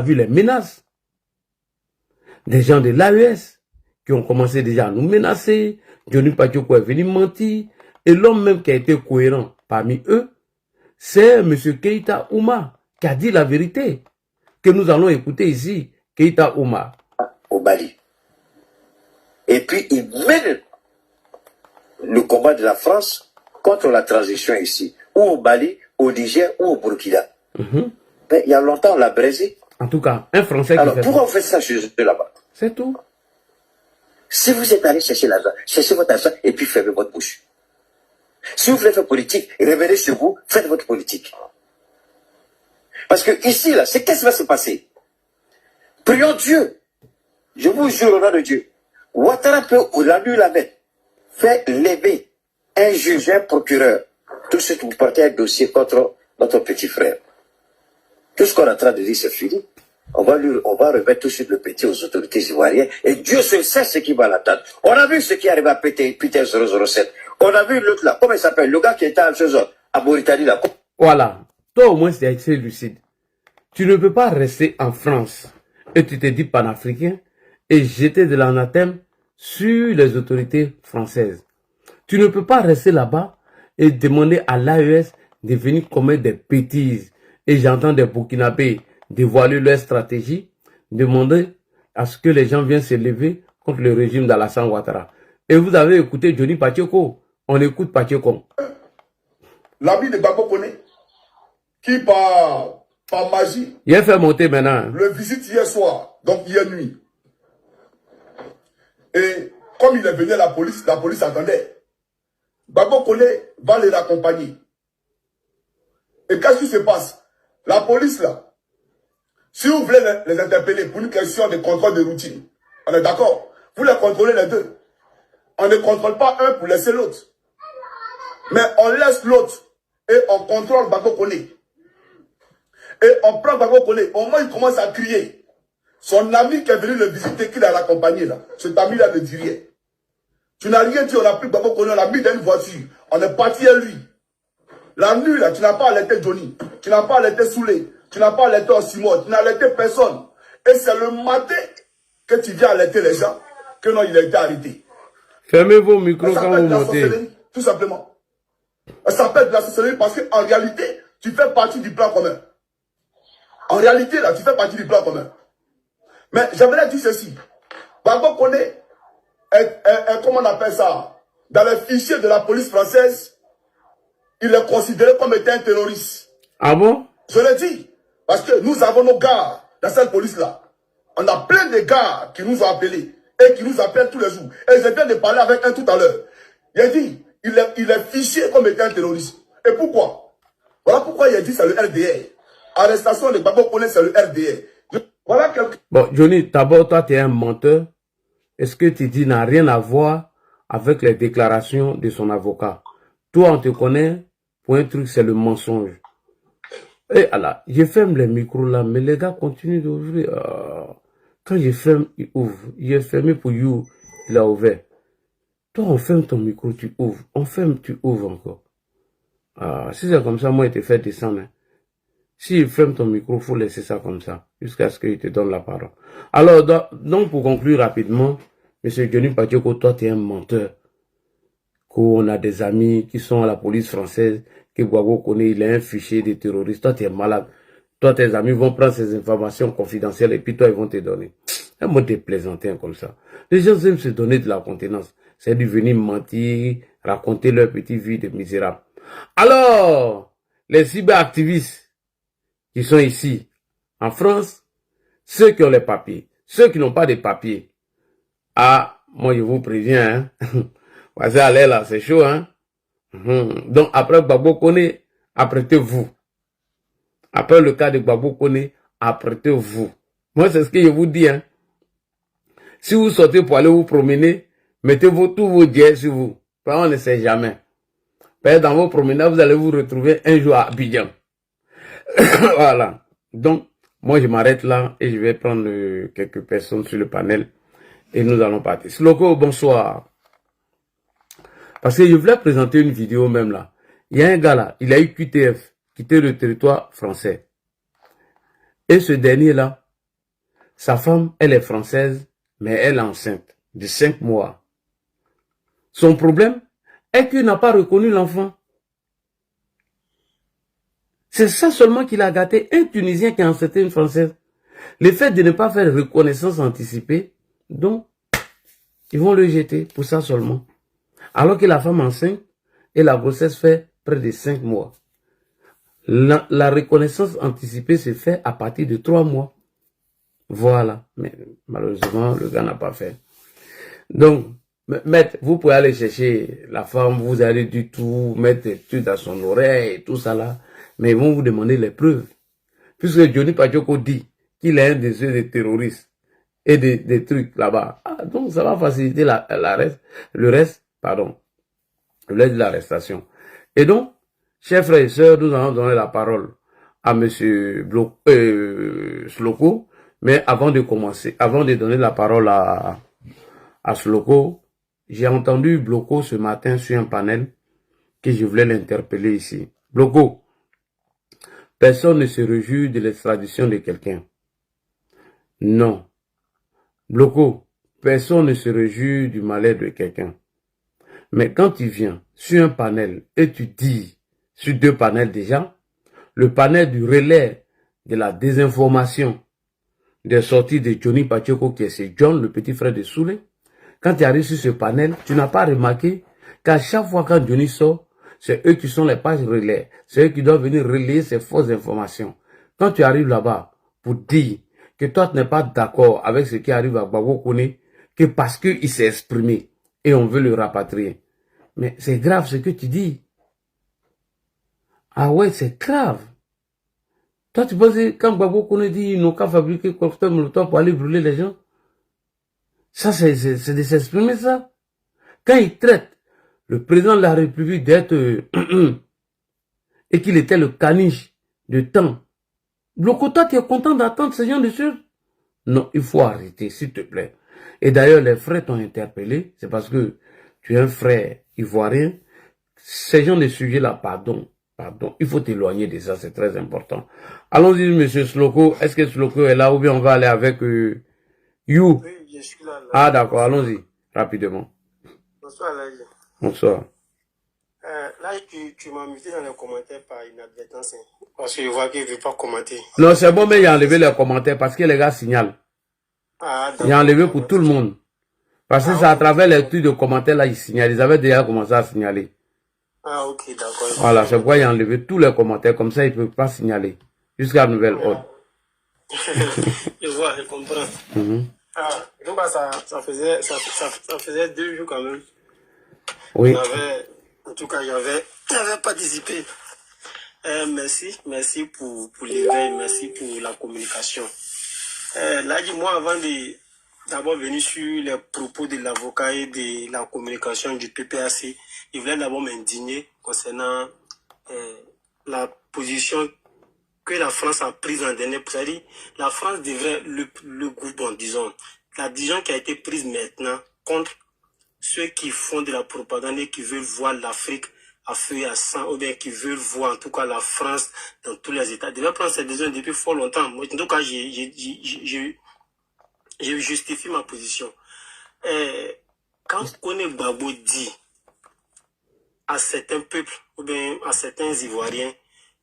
vu les menaces des gens de l'AES qui ont commencé déjà à nous menacer. Johnny Pachoko est venu mentir. Et l'homme même qui a été cohérent parmi eux, c'est M. Keïta Ouma qui a dit la vérité que nous allons écouter ici. Keïta Ouma. Au Mali. Et puis il mène le combat de la France contre la transition ici, ou au Mali, au Niger, ou au Burkina. Mais il y a longtemps, on l'a braisé. En tout cas, un Français qui Alors, fait pourquoi ça. on fait ça chez eux là-bas? C'est tout. Si vous êtes allé chercher l'argent, cherchez votre argent et puis fermez votre bouche. Si vous voulez faire politique, revenez chez vous, faites votre politique. Parce que ici, là, c'est qu'est-ce qui va se passer? Prions Dieu. Je vous jure au nom de Dieu. Ouattara peut, la nuit la mettre, faire lever un juge, un procureur. Tout de suite, vous portez un dossier contre notre petit frère. Tout ce qu'on est en train de dire, c'est fini. On va remettre tout de suite le petit aux autorités ivoiriennes. Et Dieu seul sait ce qui va l'attendre. On a vu ce qui arrive à Peter 007. On a vu l'autre là. Comment il s'appelle? Le gars qui était à Mauritanie là. Voilà. Toi, au moins, c'est assez lucide. Tu ne peux pas rester en France et tu te dis panafricain et jeter de l'anathème sur les autorités françaises. Tu ne peux pas rester là-bas et demander à l'AES de venir commettre des bêtises. Et j'entends des Burkinabés dévoiler leur stratégie, demander à ce que les gens viennent se lever contre le régime d'Alassane Ouattara. Et vous avez écouté Johnny Pachoko. On écoute Pachoko. L'ami de Gbagbo Koné, qui par magie, Il a fait monter maintenant. le visite hier soir, donc hier nuit. Et comme il est venu à la police attendait. Gbagbo Koné va les accompagner. Et qu'est-ce qui se passe? La police là, si vous voulez les interpeller pour une question de contrôle de routine, on est d'accord? Vous les contrôlez les deux. On ne contrôle pas un pour laisser l'autre. Mais on laisse l'autre et on contrôle Gbagbo Koné. Et on prend Gbagbo Koné. Au moment où il commence à crier, son ami qui est venu le visiter, qui l'a accompagné là, cet ami-là ne dit rien. Tu n'as rien dit, on a pris Gbagbo Koné, on l'a mis dans une voiture. On est parti à lui. La nuit là, tu n'as pas alerté Johnny. Tu n'as pas alerté Soulé. Tu n'as pas alerté Osimon. Tu n'as alerté personne. Et c'est le matin que tu viens alerter les gens que non, il a été arrêté. Fermez vos micros quand vous montez. Tout simplement. Ça s'appelle de la sorcellerie parce qu'en réalité, tu fais partie du plan commun. En réalité, là, tu fais partie du plan commun. Mais j'aimerais dire ceci. Gbagbo Koné est, comment on appelle ça? Dans les fichiers de la police française, il est considéré comme étant un terroriste. Ah bon? Je le dis. Parce que nous avons nos gars dans cette police-là. On a plein de gars qui nous ont appelés et qui nous appellent tous les jours. Et je viens de parler avec un tout à l'heure. Il a dit, il est fiché comme étant un terroriste. Et pourquoi? Voilà pourquoi il a dit c'est le RDR. Arrestation de Gbagbo Koné, c'est le RDR. Voilà quelque... Bon, Johnny, d'abord, toi, tu es un menteur. Et ce que tu dis n'a rien à voir avec les déclarations de son avocat. Toi, on te connaît, pour un truc, c'est le mensonge. Et alors, je ferme les micros là, mais les gars continuent d'ouvrir. Quand je ferme, il ouvre. Il est fermé pour you, il a ouvert. Toi, on ferme ton micro, tu ouvres. On ferme, tu ouvres encore. Si c'est comme ça, moi, il te fait descendre. Hein. Si il ferme ton micro, il faut laisser ça comme ça, jusqu'à ce qu'il te donne la parole. Alors, donc, pour conclure rapidement, M. Johnny Pachoko, toi, tu es un menteur. Qu'on a des amis qui sont à la police française, que Gbagbo Koné, il a un fichier de terroristes. Toi, tu es malade. Toi, tes amis vont prendre ces informations confidentielles et puis toi, ils vont te donner. Un mot de plaisantin comme ça. Les gens aiment se donner de la contenance. C'est de venir mentir, raconter leur petite vie de misérable. Alors, les cyberactivistes qui sont ici, en France, ceux qui ont les papiers, ceux qui n'ont pas de papiers, moi je vous préviens, hein, parce que aller là, c'est chaud, hein. Donc après Gbagbo Koné, apprêtez-vous. Après le cas de Gbagbo Koné, apprêtez-vous. Moi, c'est ce que je vous dis, hein. Si vous sortez pour aller vous promener, mettez tous vos jets sur vous. On ne sait jamais. Dans vos promenades, vous allez vous retrouver un jour à Abidjan. Voilà. Donc, moi, je m'arrête là et je vais prendre quelques personnes sur le panel et nous allons partir. Sloko, bonsoir. Parce que je voulais présenter une vidéo même là. Il y a un gars là, il a eu QTF, quitté le territoire français. Et ce dernier là, Sa femme, elle est française, mais elle est enceinte de 5 mois. Son problème est qu'il n'a pas reconnu l'enfant. C'est ça seulement qu'il a gâté. Un Tunisien qui a enceinté une Française. Le fait de ne pas faire reconnaissance anticipée, donc, ils vont le jeter pour ça seulement. Alors que la femme enceinte et la grossesse fait près de 5 mois. La reconnaissance anticipée se fait à partir de 3 mois. Voilà. Mais malheureusement, le gars n'a pas fait. Donc, maître, vous pouvez aller chercher la femme, vous allez du tout, mettre des trucs dans son oreille, tout ça là. Mais ils vont vous demander les preuves. Puisque Johnny Pachoko dit qu'il est un des yeux des terroristes et des trucs là-bas. Ah, donc ça va faciliter le reste de l'arrestation. Et donc, chers frères et sœurs, nous allons donner la parole à M. Sloko. Mais avant de commencer, avant de donner la parole à Sloko, j'ai entendu Bloko ce matin sur un panel que je voulais l'interpeller ici. Bloko, personne ne se réjouit de l'extradition de quelqu'un. Non. Bloko, personne ne se réjouit du malheur de quelqu'un. Mais quand tu viens sur un panel et tu dis, sur 2 panels déjà, le panel du relais de la désinformation des sorties de Johnny Pachoko, qui est ce John, le petit frère de Soulé, quand tu arrives sur ce panel, tu n'as pas remarqué qu'à chaque fois quand Johnny sort, c'est eux qui sont les pages relais. C'est eux qui doivent venir relayer ces fausses informations. Quand tu arrives là-bas pour dire que toi, tu n'es pas d'accord avec ce qui arrive à Gbagbo Kone, que parce qu'il s'est exprimé et on veut le rapatrier. Mais c'est grave ce que tu dis. Ah ouais, c'est grave. Toi, tu penses que quand Gbagbo Kone dit qu'ils n'ont qu'à fabriquer cocktail Molotov pour aller brûler les gens? Ça, c'est de s'exprimer ça. Quand il traite le président de la République d'être et qu'il était le caniche de temps, Bloko, toi, tu es content d'attendre ce genre de choses? Non, il faut arrêter, s'il te plaît. Et d'ailleurs, les frères t'ont interpellé, c'est parce que tu es un frère ivoirien. Ces gens de sujets-là, pardon, il faut t'éloigner de ça, c'est très important. Allons-y, monsieur Sloko. Est-ce que Sloko est là ou bien on va aller avec You? Oui, je suis là. Ah, d'accord, allons-y, rapidement. Bonsoir, Laïe. Bonsoir. Là, tu m'as muté dans les commentaires par inadvertance. Parce que je vois qu'il ne veut pas commenter. Non, c'est bon, mais il a enlevé les commentaires parce que les gars signalent. Ah, Il a enlevé pour tout le monde. Parce que c'est à travers les trucs de commentaires là, ils signalent. Ils avaient déjà commencé à signaler. Ah, ok, d'accord. Voilà, c'est pourquoi il a enlevé tous les commentaires. Comme ça, il ne peut pas signaler. Jusqu'à nouvel ordre. Je vois, je comprends. Ah, donc ça faisait 2 jours quand même. Oui. En tout cas, j'avais participé. Merci pour l'éveil, merci pour la communication. Là, dis-moi, avant d'abord venir sur les propos de l'avocat et de la communication du PPAC, je voulais d'abord m'indigner concernant la position que la France a prise en dernier. C'est-à-dire, la France devrait, le gouvernement, disons, la décision qui a été prise maintenant contre ceux qui font de la propagande et qui veulent voir l'Afrique à feu et à sang, ou bien qui veulent voir en tout cas la France dans tous les États. Devrait prendre cette décision depuis fort longtemps. Moi, en tout cas, je justifie ma position. Quand Kone Gbagbo dit à certains peuples, ou bien à certains Ivoiriens,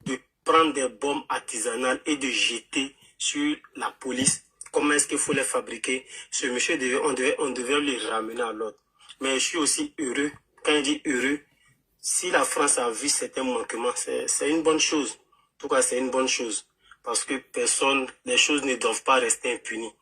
de prendre des bombes artisanales et de jeter sur la police, comment est-ce qu'il faut les fabriquer, ce monsieur, on devait les ramener à l'ordre. Mais je suis aussi heureux, quand je dis heureux, si la France a vu certains manquements, c'est une bonne chose. En tout cas, c'est une bonne chose. Parce que les choses ne doivent pas rester impunies.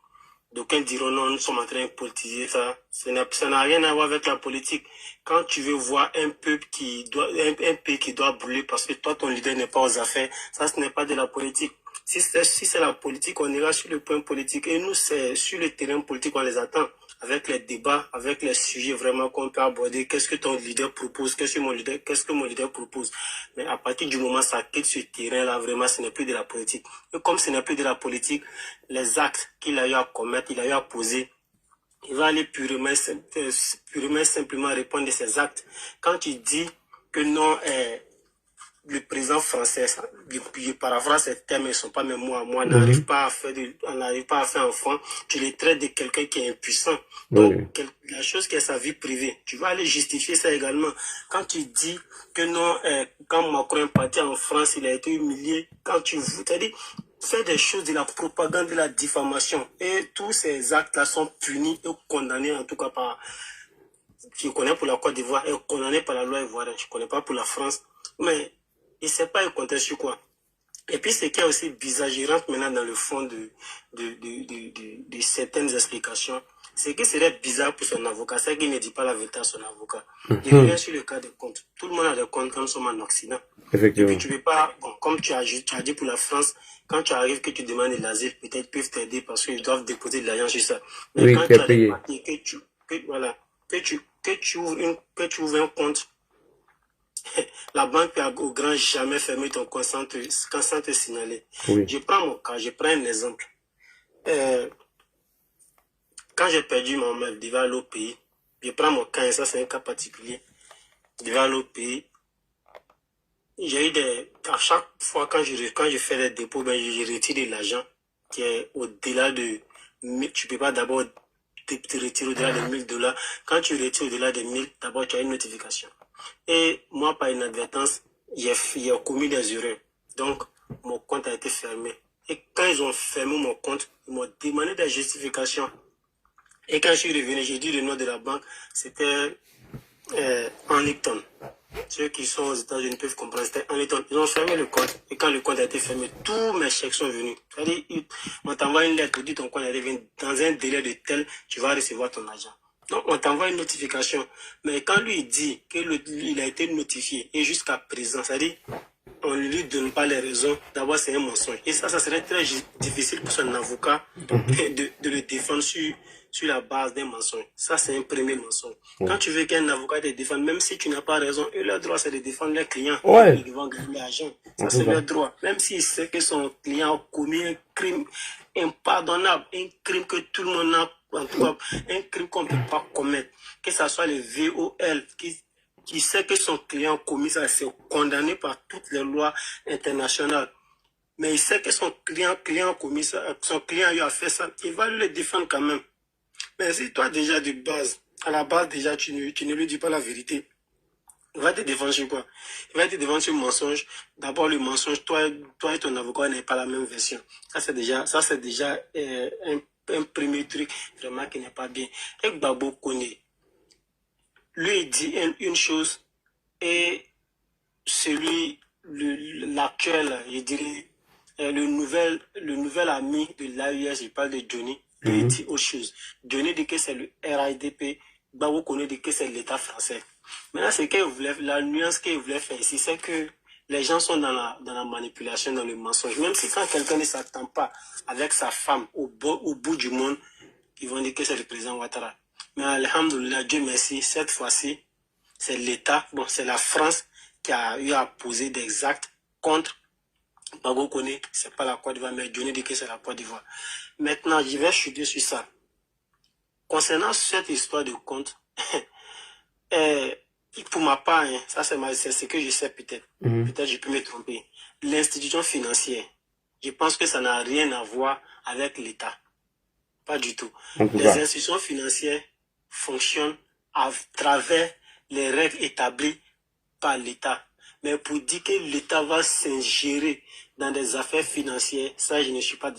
D'aucuns diront non, nous sommes en train de politiser ça. Ça n'a rien à voir avec la politique. Quand tu veux voir un peuple un pays qui doit brûler parce que toi, ton leader n'est pas aux affaires, ça, ce n'est pas de la politique. Si c'est la politique, on ira sur le point politique. Et nous, c'est sur le terrain politique, on les attend. Avec les débats, avec les sujets vraiment qu'on peut aborder. Qu'est-ce que ton leader propose? Qu'est-ce que mon leader propose? Mais à partir du moment où ça quitte ce terrain-là, vraiment, ce n'est plus de la politique. Et comme ce n'est plus de la politique, les actes qu'il a eu à commettre, il a eu à poser, il va aller purement simplement répondre de ses actes. Quand il dit que non, le président français, je paraphrase ces termes, ils ne sont pas même moi, on n'arrive pas à faire un enfant, tu les traites de quelqu'un qui est impuissant. Donc, la chose qui est sa vie privée, tu vas aller justifier ça également. Quand tu dis que non, quand Macron est parti en France, il a été humilié, quand tu c'est-à-dire, faire des choses de la propagande, de la diffamation, et tous ces actes-là sont punis et condamnés, en tout cas par, je connais pour la Côte d'Ivoire, et condamnés par la loi ivoirienne, je ne connais pas pour la France, mais il ne sait pas compter sur quoi. Et puis, ce qui est aussi bizarre, je rentre maintenant dans le fond de certaines explications. Ce qui serait bizarre pour son avocat, c'est qu'il ne dit pas la vérité à son avocat. Je reviens sur le cas des comptes. Tout le monde a des comptes quand nous sommes en Occident. Effectivement. Et puis, tu ne peux pas, bon, comme tu as dit pour la France, quand tu arrives, que tu demandes l'asile, peut-être ils peuvent t'aider parce qu'ils doivent déposer de l'argent sur ça. Mais oui, quand tu as des papiers, que tu ouvres un compte, la banque peut au grand jamais fermer ton compte sans te signaler. Oui. Je prends mon cas, je prends un exemple. Quand j'ai perdu ma mère, je devais aller au pays. Je prends mon cas, et ça c'est un cas particulier. Je devais aller au pays. J'ai eu à chaque fois quand je fais des dépôts, ben, je retire de l'argent qui est au-delà de 1000. Tu peux pas d'abord te retirer au-delà de $1000. Quand tu retires au-delà de 1000, d'abord tu as une notification. Et moi, par inadvertance, j'ai commis des erreurs. Donc, mon compte a été fermé. Et quand ils ont fermé mon compte, ils m'ont demandé des justifications. Et quand je suis revenu, j'ai dit le nom de la banque, c'était Anliton. Ceux qui sont aux États-Unis peuvent comprendre, c'était Anliton. Ils ont fermé le compte. Et quand le compte a été fermé, tous mes chèques sont venus. C'est-à-dire, on t'envoie une lettre, on dit ton compte a été fermé. Dans un délai de tel, tu vas recevoir ton argent. Donc, on t'envoie une notification. Mais quand lui il dit qu'il a été notifié, et jusqu'à présent, c'est-à-dire, on ne lui donne pas les raisons, d'abord c'est un mensonge. Et ça serait très difficile pour son avocat de le défendre sur la base d'un mensonge. Ça, c'est un premier mensonge. Quand tu veux qu'un avocat te défende, même si tu n'as pas raison, leur droit, c'est de défendre leurs clients. Ils vont gagner l'argent. Ça, c'est leur droit. Même s'il sait que son client a commis un crime impardonnable, un crime que tout le monde a, en tout cas, un crime qu'on ne peut pas commettre. Que ce soit le VOL, qui sait que son client a commis ça, c'est condamné par toutes les lois internationales. Mais il sait que son client a commis ça, son client a eu à faire ça, il va le défendre quand même. Mais si toi déjà de base, à la base déjà tu ne lui dis pas la vérité, il va te défendre sur quoi? Il va te défendre sur le mensonge. D'abord le mensonge, toi et ton avocat n'avez pas la même version. Ça c'est déjà un premier truc vraiment qui n'est pas bien. Et Gbagbo connaît. Lui il dit une chose et l'actuel, je dirais, le nouvel ami de l'AUS, je parle de Johnny, lui dit autre chose. Johnny dit que c'est le RIDP, Gbagbo connaît dit que c'est l'État français. Maintenant, la nuance qu'il voulait faire ici, c'est que les gens sont dans la manipulation, dans le mensonge. Même si quand quelqu'un ne s'attend pas avec sa femme au bout du monde, ils vont dire que c'est le président Ouattara. Mais alhamdoulilah, Dieu merci, cette fois-ci, c'est l'État, bon, c'est la France qui a eu à poser des actes contre Gbagbo Koné, c'est pas la Côte d'Ivoire, mais Johnny dit que c'est la Côte d'Ivoire. Maintenant, je vais chuter sur ça. Concernant cette histoire de compte, pour ma part, hein, ça c'est ce que je sais peut-être. Peut-être je peux me tromper. L'institution financière, je pense que ça n'a rien à voir avec l'État. Pas du tout. Les institutions financières fonctionnent à travers les règles établies par l'État. Mais pour dire que l'État va s'ingérer dans des affaires financières, ça, je ne suis pas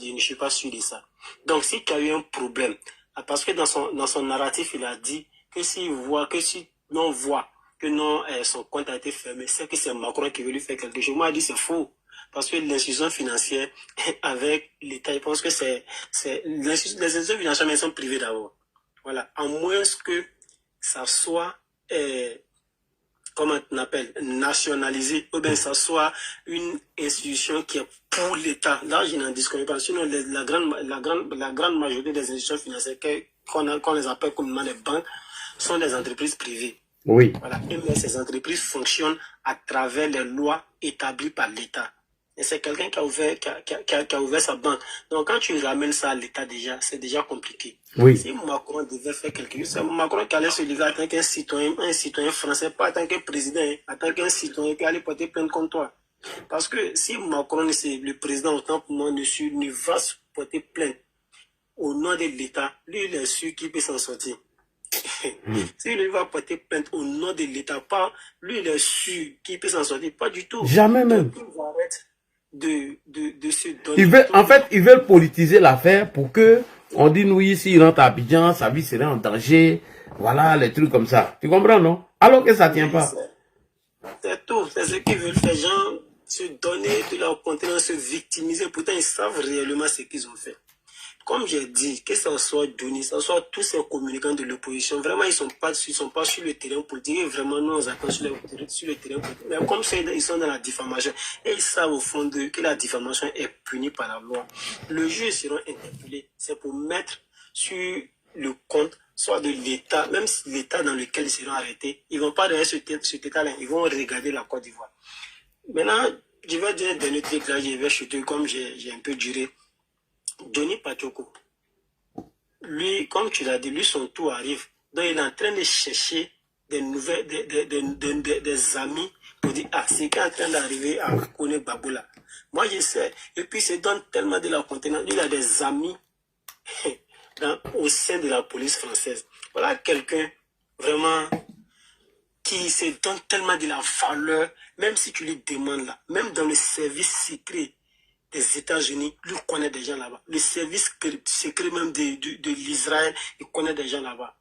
sûr de ça. Donc, si tu as eu un problème, parce que dans son narratif, il a dit que si l'on voit que son compte a été fermé, c'est que c'est Macron qui veut lui faire quelque chose. Moi, il dit c'est faux. Parce que l'institution financière, avec l'État, je pense que les institutions financières, mais elles sont privées d'abord. Voilà. À moins que ça soit, comment on appelle, nationalisé, ou bien ça soit une institution qui est pour l'État. Là, je n'en disconnais pas. Sinon, la grande majorité des institutions financières qu'on les appelle communément les banques sont des entreprises privées. Oui. Voilà. Et mais ces entreprises fonctionnent à travers les lois établies par l'État. Et c'est quelqu'un qui a ouvert sa banque. Donc, quand tu ramènes ça à l'État déjà, c'est déjà compliqué. Oui. Si Macron devait faire quelque chose, c'est Macron qui allait se lever en tant qu'un citoyen français, pas en tant que président, en tant qu'un citoyen qui allait porter plainte contre toi. Parce que si Macron, c'est le président, autant pour moi, ne va se porter plainte au nom de l'État, lui, il est sûr qu'il peut s'en sortir. Si lui va porter plainte au nom de l'État, pas lui, il est sûr qu'il peut s'en sortir, pas du tout. Jamais même. Donc, il arrête de se donner. En fait, ils veulent politiser l'affaire pour que on dit nous ici, il rentre à Abidjan, sa vie serait en danger. Voilà, les trucs comme ça. Tu comprends, non? Alors que ça tient pas. C'est tout. C'est ce qu'ils veulent faire. Gens se donner de leur contenance, se victimiser. Pourtant, ils savent réellement ce qu'ils ont fait. Comme j'ai dit, que ce soit Johnny, que ce soit tous ces communicants de l'opposition, vraiment, ils sont pas sur le terrain politique. Et vraiment, nous, on attend sur le terrain politique. Mais comme ils sont dans la diffamation, et ils savent au fond d'eux que la diffamation est punie par la loi, le juge seront interpellés. C'est pour mettre sur le compte, soit de l'État, même si l'État dans lequel ils seront arrêtés, ils vont pas derrière cet État-là, ils vont regarder la Côte d'Ivoire. Maintenant, je vais dire un dernier truc là, je vais chuter comme j'ai un peu duré. Johnny Pachoko, lui, comme tu l'as dit, lui, son tour arrive. Donc, il est en train de chercher des nouvelles, des amis pour dire, ah, c'est qui est en train d'arriver à connaître Baboula. Moi, je sais. Et puis, il se donne tellement de la contenance. Il a des amis au sein de la police française. Voilà quelqu'un, vraiment, qui se donne tellement de la valeur, même si tu lui demandes là, même dans le service secret des États-Unis, lui connaît des gens là-bas. Le service secret même de l'Israël, il connaît des gens là-bas.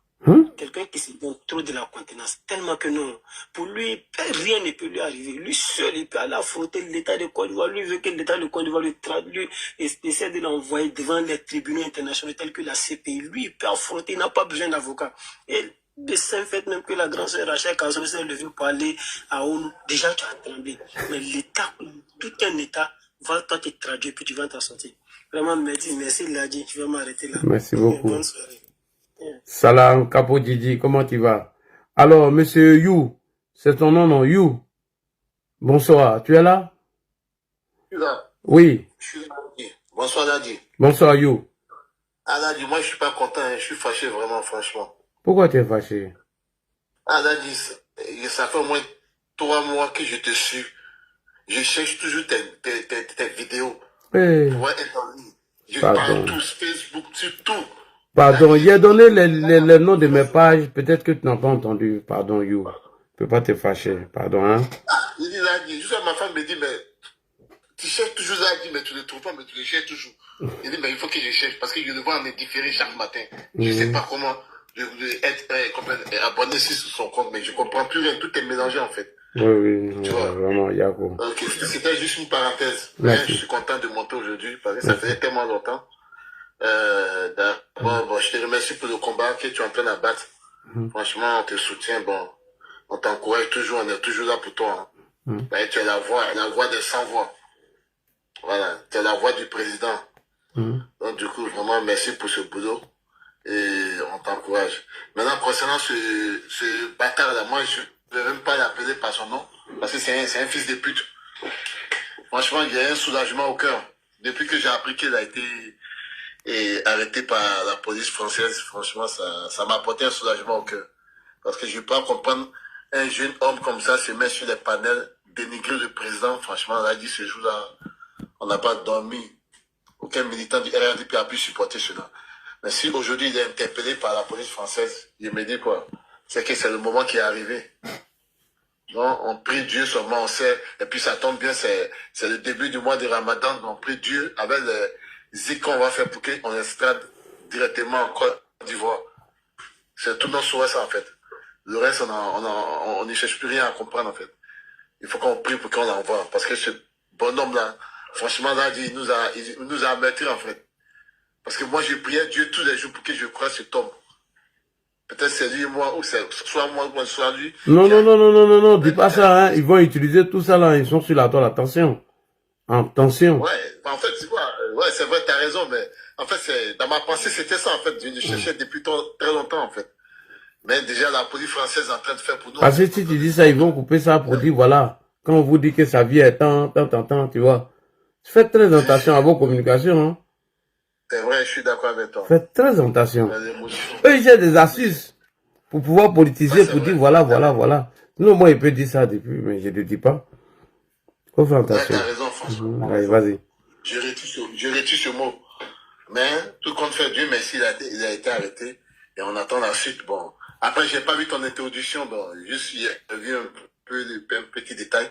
Quelqu'un qui se donne trop de la contenance, tellement que non. Pour lui, rien ne peut lui arriver. Lui seul, il peut aller affronter l'État de Côte d'Ivoire. Lui veut que l'État de Côte d'Ivoire le traduise et essaie de l'envoyer devant les tribunaux internationaux tels que la CPI. Lui, il peut affronter, il n'a pas besoin d'avocat. Et de simple fait même que la grande sœur Rachel Carson s'est levée pour aller à ONU, déjà tu as tremblé. Mais l'État, tout un État, va toi te traduire puis tu vas t'en sortir. Vraiment, merci Ladi, je vais m'arrêter là. Merci beaucoup. Bonne soirée. Salam, Capo Didi, comment tu vas? Alors, monsieur You, c'est ton nom, non? You. Bonsoir, tu es là? Je suis là. Oui. Je suis là. Bonsoir, Ladi. Bonsoir, You. Ah, Ladi, moi, je suis pas content, hein. Je suis fâché, vraiment, franchement. Pourquoi tu es fâché? Ah, Ladi, ça fait au moins 3 mois que je te suis. Je cherche toujours tes vidéos. Hey. Pour être en ligne. Je parle tous, Facebook, sur tout. Pardon, j'ai donné les noms de mes pages. Peut-être que tu n'as pas entendu. Pardon, You. Je peux pas te fâcher. Pardon, hein. Ah, il dit Ladi, juste ma femme me dit, mais tu cherches toujours Ladi, mais tu ne le trouves pas, mais tu le cherches toujours. Il dit, mais il faut que je cherche parce que je le vois en différé chaque matin. Je ne sais pas comment être abonné sur son compte, mais je ne comprends plus rien. Tout est mélangé, en fait. Oui, tu vois. Vraiment, Yako. Ok, c'était juste une parenthèse. Merci. Je suis content de monter aujourd'hui parce que ça faisait tellement longtemps. Bon, je te remercie pour le combat que tu es en train d'abattre. Franchement, on te soutient, bon, on t'encourage toujours, on est toujours là pour toi. Hein. Tu es la voix des sans-voix. Voilà, tu es la voix du président. Donc, du coup, vraiment, merci pour ce boulot. Et on t'encourage. Maintenant, concernant ce bâtard-là, moi, je ne vais même pas l'appeler par son nom, parce que c'est un fils de pute. Franchement, il y a un soulagement au cœur. Depuis que j'ai appris qu'il a été arrêté par la police française, franchement, ça m'a apporté un soulagement au cœur. Parce que je ne peux pas comprendre un jeune homme comme ça se met sur les panels, dénigrer le président. Franchement, là, dit ce jour-là, on n'a pas dormi. Aucun militant du RRDP a pu supporter cela. Mais si aujourd'hui il est interpellé par la police française, il me dit quoi? C'est que c'est le moment qui est arrivé. Donc, on prie Dieu seulement, on sait. Et puis ça tombe bien, c'est le début du mois de Ramadan. Donc, on prie Dieu avec les zik qu'on va faire pour qu'on extrade directement en Côte d'Ivoire. C'est tout notre souhait, ça, en fait. Le reste, on n'y cherche plus rien à comprendre, en fait. Il faut qu'on prie pour qu'on l'envoie. Parce que ce bonhomme-là, franchement, là, il nous a avertis, en fait. Parce que moi, je priais Dieu tous les jours pour que je croie cet homme. Peut-être c'est lui et moi, ou c'est soit moi, ou soit lui. Non, dis pas ça, hein. Ils vont utiliser tout ça, là. Ils sont sur la toile, attention. Attention. Ouais, en fait, tu vois, ouais, c'est vrai, t'as raison, mais en fait, dans ma pensée, c'était ça, en fait. Je cherchais depuis très longtemps, en fait. Mais déjà, la police française est en train de faire pour nous. Parce que si tu dis ça, ils vont couper ça pour dire, voilà, quand on vous dit que sa vie est tant, tu vois. Faites très attention à vos communications. Hein. C'est vrai, je suis d'accord avec toi. Faites très attention. Les émotions. Eux, ils ont des astuces pour pouvoir politiser, pour dire voilà, voilà, voilà. Sinon, moi, il peut dire ça depuis, mais je ne le dis pas. Faut faire attention. Ouais, t'as raison, François. Allez, vas-y. Je retire ce mot. Mais, tout compte fait, Dieu merci, il a été arrêté. Et on attend la suite. Bon. Après, j'ai pas vu ton introduction. Bon, juste, j'ai vu un petit détail.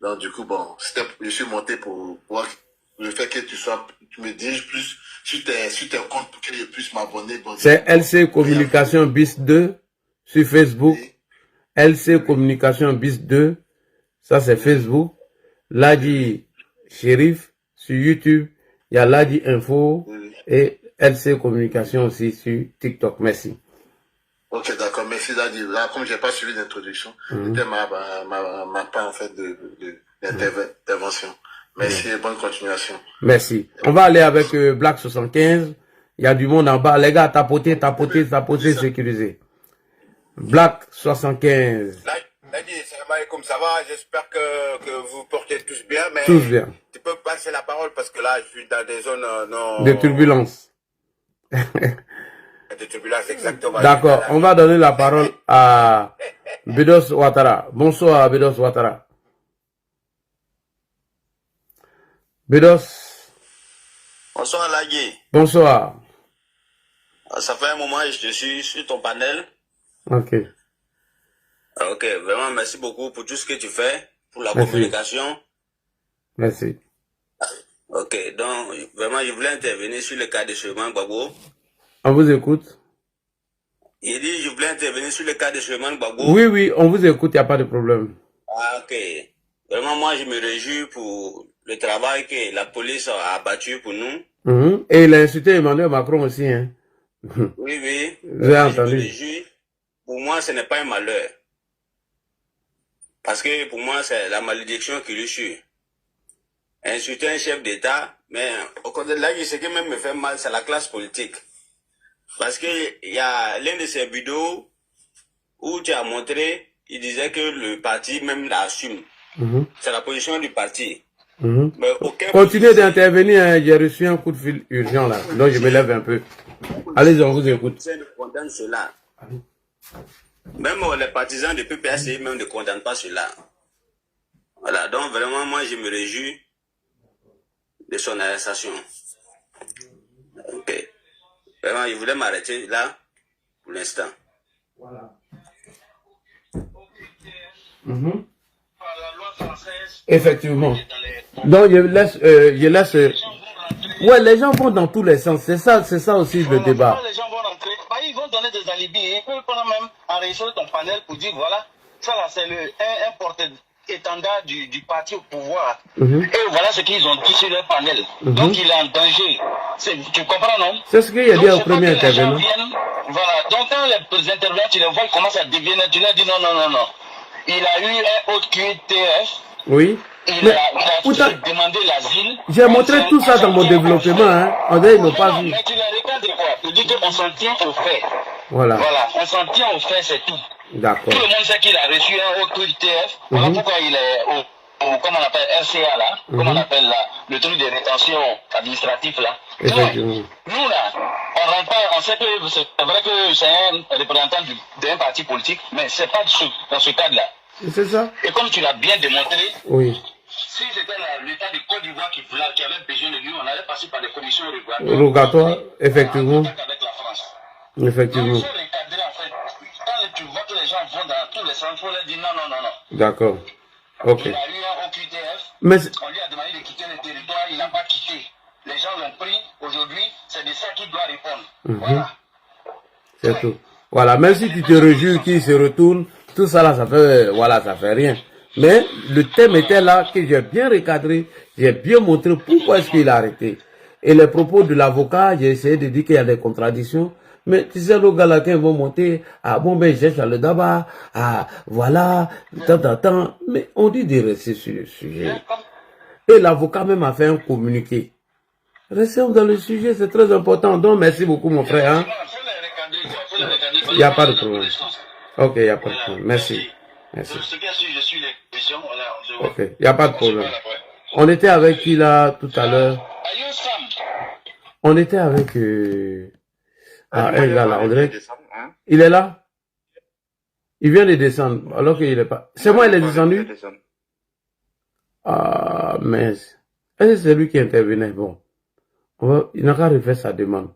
Donc, du coup, bon, je suis monté pour voir le fait que tu me diriges plus sur tes comptes pour que je puisse m'abonner. Bon, c'est LC Communication BIS 2 sur Facebook. Oui. LC Communication BIS 2. Ça, c'est Facebook. Ladi Shérif sur YouTube. Il y a Ladi Info. Oui. Et LC Communication aussi sur TikTok. Merci. Ok, d'accord. Merci, Ladi. Là, comme j'ai pas suivi l'introduction, c'était ma part, en fait, d'intervention. Merci et bonne continuation. Merci. On va aller avec Black 75. Il y a du monde en bas. Les gars, tapotez, sécurisé. Black 75. Ladi, salam alaikum, ça va? J'espère que vous portez tous bien, mais Tous bien. tu peux passer la parole parce que là, je suis dans des zones non... De turbulence. De turbulence, exactement. D'accord. On va donner la parole à Bedos Ouattara. Bonsoir, Bedos Ouattara. Bedos. Bonsoir Ladi. Bonsoir. Ça fait un moment que je te suis sur ton panel. Ok. Ok, vraiment merci beaucoup pour tout ce que tu fais, pour la Merci. communication. Merci. Ok, donc vraiment je voulais intervenir sur le cas de Suleiman Gbagbo. On vous écoute. Il dit je voulais intervenir sur le cas de Suleiman Gbagbo. Oui, oui, on vous écoute, il n'y a pas de problème. Ah, ok. Vraiment moi je me réjouis pour le travail que la police a abattu pour nous. Et il a insulté Emmanuel Macron aussi. Hein. Oui, oui. J'ai Je entendu. me réjouis. Pour moi ce n'est pas un malheur. Parce que pour moi c'est la malédiction qui lui suit. Insulter un chef d'État, mais au contraire, là, ce qui même me fait mal, c'est la classe politique. Parce que il y a l'un de ces vidéos où tu as montré, il disait que le parti même l'assume. C'est la position du parti. Mais aucun Continuez d'intervenir, hein. J'ai reçu un coup de fil urgent là, donc je me lève un peu. Allez-y, on vous écoute. ne condamne cela. Même les partisans de PPAC même ne condamnent pas cela. Voilà, donc vraiment, moi je me réjouis de son arrestation. Ok. Vraiment, je voulais m'arrêter là pour l'instant. Voilà. Effectivement. Donc je laisse. Ouais, les gens vont dans tous les sens. C'est ça aussi le débat. Les gens vont rentrer, ils vont donner des alibis. Ils peuvent même enregistrer ton panel pour dire voilà, ça là c'est un porte-étendard du parti au pouvoir. Et voilà ce qu'ils ont dit sur leur panel. Donc il est en danger. Tu comprends, non? C'est ce qu'il a dit au premier intervenant. Voilà, donc quand les intervenants, tu les vois, ils commencent à devenir, tu leur dis non. Il a eu un autre QTF. Oui. Il a demandé l'asile. J'ai montré tout ça dans mon développement. Hein. On dirait qu'ils n'ont pas vu. Mais tu les regardes de quoi? Il dit qu'on s'en tient au fait. Voilà, on s'en tient au fait, c'est tout. d'accord. Tout le monde sait qu'il a reçu un autre QTF. Voilà pourquoi il est comment on appelle, RCA là. Comment on appelle là, le truc de rétention administratif là. Donc, nous là, on rentre pas, on sait que c'est vrai que c'est un représentant d'un parti politique, mais c'est pas dans ce cadre-là. C'est ça? Et comme tu l'as bien démontré, oui. Si c'était l'État de Côte d'Ivoire qui avait besoin de lui, on allait passer par des commissions rogatoires, effectivement. Avec la France. Effectivement. Donc, il faut recadrer en fait. Quand tu vois que les gens vont dans tous les sens, il faut leur dire non. D'accord. Ok. Il a eu un OQTF, Mais on lui a demandé de quitter le territoire, il n'a pas quitté. Les gens l'ont pris, aujourd'hui, c'est de ça qu'il doit répondre. Voilà. C'est tout. Voilà, même si tu te réjouis qu'il se retourne, tout ça là, ça fait rien. Mais le thème était là, que j'ai bien recadré, j'ai bien montré pourquoi est-ce qu'il a arrêté. Et les propos de l'avocat, j'ai essayé de dire qu'il y a des contradictions. Mais tu sais, le gars là, quand ils vont monter, ben, je cherche le daba, voilà, tant. Mais on dit de rester sur le sujet. Et l'avocat même a fait un communiqué. Restons dans le sujet, c'est très important. Donc, merci beaucoup, mon frère. Hein. Il n'y a pas de problème. Ok, il n'y a pas de problème. Merci. Je suis les questions, ok, il n'y a pas de problème. On était avec qui là tout à l'heure? On était avec un gars là, on dirait. Il est là? Il vient de descendre, alors qu'il est pas. C'est moi, il est descendu? Ah, mais est-ce que c'est lui qui intervenait? Bon, il n'a qu'à refaire sa demande.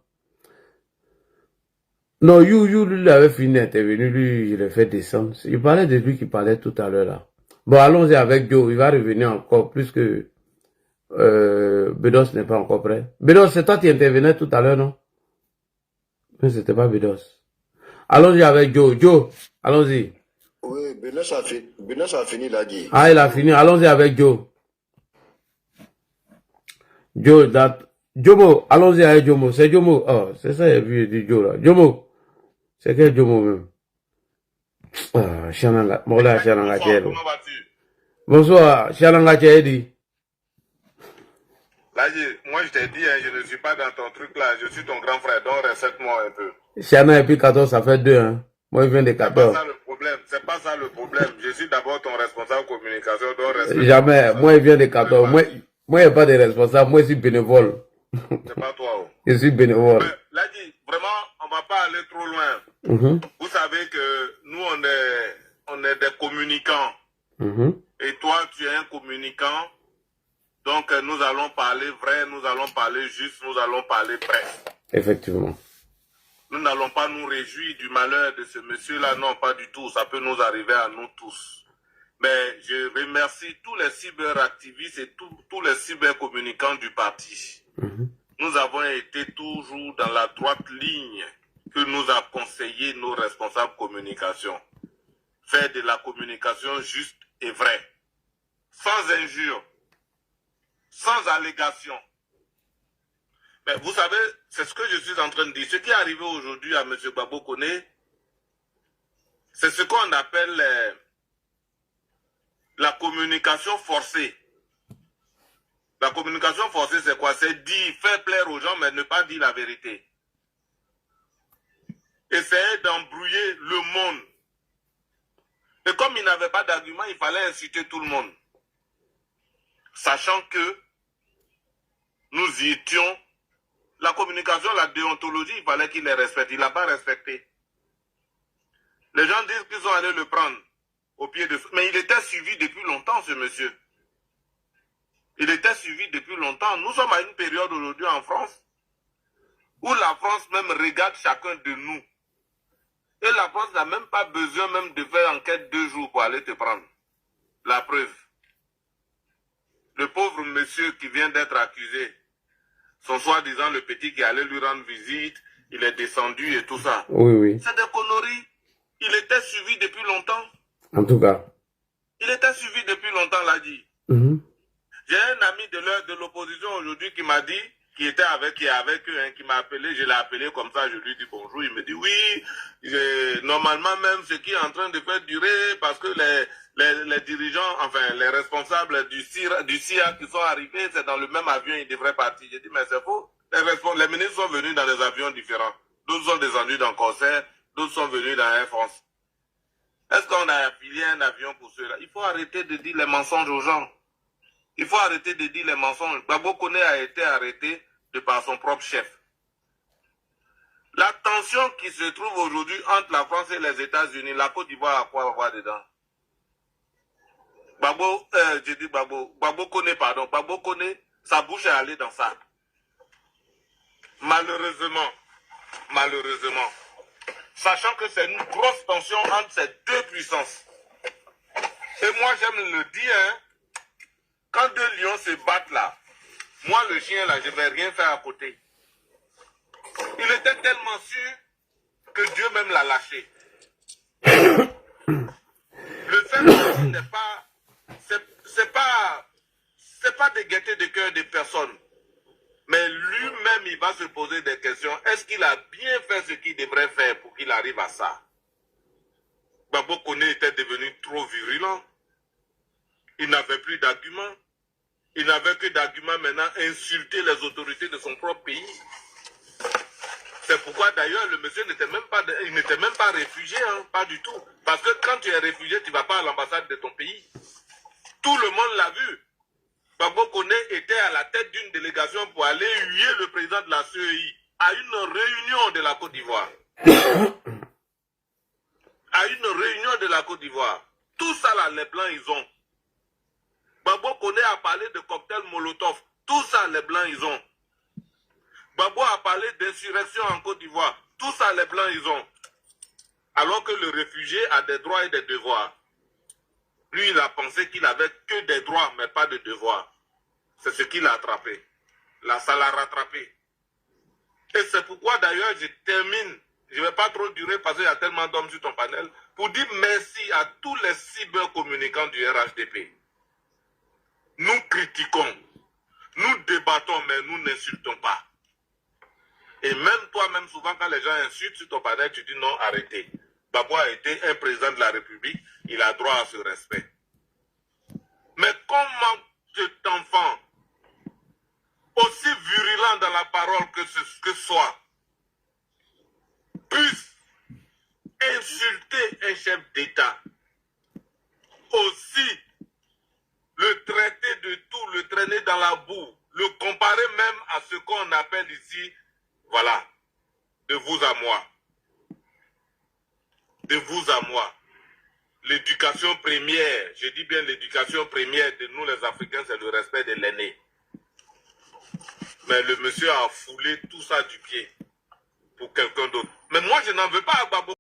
Non, lui, il avait fini d'intervenir, lui, il a fait descendre. Il parlait de lui qui parlait tout à l'heure là. Bon, allons-y avec Joe, il va revenir encore, plus que Bedos n'est pas encore prêt. Bedos, c'est toi qui intervenais tout à l'heure, non? Mais c'était pas Bedos. Allons-y avec Joe. Joe, allons-y. Oui, Bedos a fini, il a dit. Ah, il a fini. Allons-y avec Joe. Jomo, allons-y avec Jomo. C'est Jomo. Oh, c'est ça, il vu du Joe là. Jomo. C'est quel Jomo même? Ah, Shananga. Mola Shananga Chelo. Bonsoir, Shananga Chedi. Moi je t'ai dit, hein, je ne suis pas dans ton truc là, je suis ton grand frère, donc respecte-moi un peu. Shana et puis 14, ça fait 2, hein. Moi, je viens de 14. C'est pas ça le problème. Je suis d'abord ton responsable communication, donc respecte-moi. Jamais. Moi, je viens de 14. Moi, il n'y a pas de responsable. Moi, je suis bénévole. C'est pas toi. Oh. Je suis bénévole. Là, vraiment, on va pas aller trop loin. Vous savez que nous, on est des communicants. Et toi, tu es un communicant. Donc, nous allons parler vrai, nous allons parler juste, nous allons parler vrai. Effectivement. Nous n'allons pas nous réjouir du malheur de ce monsieur-là, non, pas du tout. Ça peut nous arriver à nous tous. Mais je remercie tous les cyberactivistes et tous les cybercommunicants du parti. Nous avons été toujours dans la droite ligne que nous a conseillé nos responsables communication. Faire de la communication juste et vraie. Sans injure. Sans allégation. Mais vous savez, c'est ce que je suis en train de dire. Ce qui est arrivé aujourd'hui à M. Gbagbo Koné, c'est ce qu'on appelle la communication forcée. La communication forcée, c'est quoi? C'est dire, faire plaire aux gens, mais ne pas dire la vérité. Essayer d'embrouiller le monde. Et comme il n'avait pas d'argument, il fallait inciter tout le monde. Sachant que nous y étions, la communication, la déontologie, il fallait qu'il les respecte. Il ne l'a pas respecté. Les gens disent qu'ils sont allés le prendre au pied de... Mais il était suivi depuis longtemps, ce monsieur. Il était suivi depuis longtemps. Nous sommes à une période aujourd'hui en France où la France même regarde chacun de nous. Et la France n'a même pas besoin même de faire enquête 2 jours pour aller te prendre. La preuve. Le pauvre monsieur qui vient d'être accusé, son soi-disant le petit qui allait lui rendre visite, il est descendu et tout ça. Oui, oui. C'est des conneries. Il était suivi depuis longtemps. En tout cas. Il était suivi depuis longtemps, l'a dit. J'ai un ami de l'opposition aujourd'hui qui m'a dit, qui était avec eux, hein, qui m'a appelé, je l'ai appelé comme ça, je lui dis bonjour, il me dit oui, normalement même ce qui est en train de faire durer, parce que les dirigeants, enfin les responsables du CIA qui sont arrivés, c'est dans le même avion, ils devraient partir. J'ai dit mais c'est faux, les ministres sont venus dans des avions différents, d'autres sont descendus dans Corsair, d'autres sont venus dans Air France. Est-ce qu'on a affilié un avion pour cela? Il faut arrêter de dire les mensonges aux gens. Il faut arrêter de dire les mensonges. Gbagbo Koné a été arrêté de par son propre chef. La tension qui se trouve aujourd'hui entre la France et les États-Unis, la Côte d'Ivoire a quoi avoir dedans? Gbagbo Koné, pardon. Gbagbo Koné, sa bouche est allée dans ça. Malheureusement, sachant que c'est une grosse tension entre ces deux puissances. Et moi, j'aime le dire, hein, quand 2 lions se battent là, moi le chien là, je ne vais rien faire à côté. Il était tellement sûr que Dieu même l'a lâché. Le fait que n'est pas, c'est pas de gaieté de cœur des personnes. Mais lui-même, il va se poser des questions. Est-ce qu'il a bien fait ce qu'il devrait faire pour qu'il arrive à ça? Gbagbo Koné était devenu trop virulent. Il n'avait plus d'arguments. Il n'avait que d'arguments maintenant insulter les autorités de son propre pays. C'est pourquoi d'ailleurs le monsieur n'était même pas réfugié, hein, pas du tout. Parce que quand tu es réfugié, tu ne vas pas à l'ambassade de ton pays. Tout le monde l'a vu. Gbagbo Kone était à la tête d'une délégation pour aller huer le président de la CEI à une réunion de la Côte d'Ivoire. À une réunion de la Côte d'Ivoire. Tout ça là, les Blancs, ils ont. Gbagbo Kone a parlé de cocktail Molotov. Tout ça, les Blancs, ils ont. Gbagbo a parlé d'insurrection en Côte d'Ivoire. Tout ça, les Blancs, ils ont. Alors que le réfugié a des droits et des devoirs. Lui, il a pensé qu'il avait que des droits, mais pas de devoirs. C'est ce qu'il a attrapé. Là, ça l'a rattrapé. Et c'est pourquoi, d'ailleurs, je termine. Je ne vais pas trop durer parce qu'il y a tellement d'hommes sur ton panel. Pour dire merci à tous les cybercommunicants du RHDP. Nous critiquons. Nous débattons, mais nous n'insultons pas. Et même toi-même, souvent, quand les gens insultent sur ton panel, tu dis non, arrêtez. Gbagbo a été un président de la République, il a droit à ce respect. Mais comment cet enfant, aussi virulent dans la parole que soit, puisse insulter un chef d'État, aussi le traiter de tout, le traîner dans la boue, le comparer même à ce qu'on appelle ici, voilà, de vous à moi. De vous à moi. L'éducation première, je dis bien l'éducation première de nous les Africains, c'est le respect de l'aîné. Mais le monsieur a foulé tout ça du pied pour quelqu'un d'autre. Mais moi, je n'en veux pas à Gbagbo.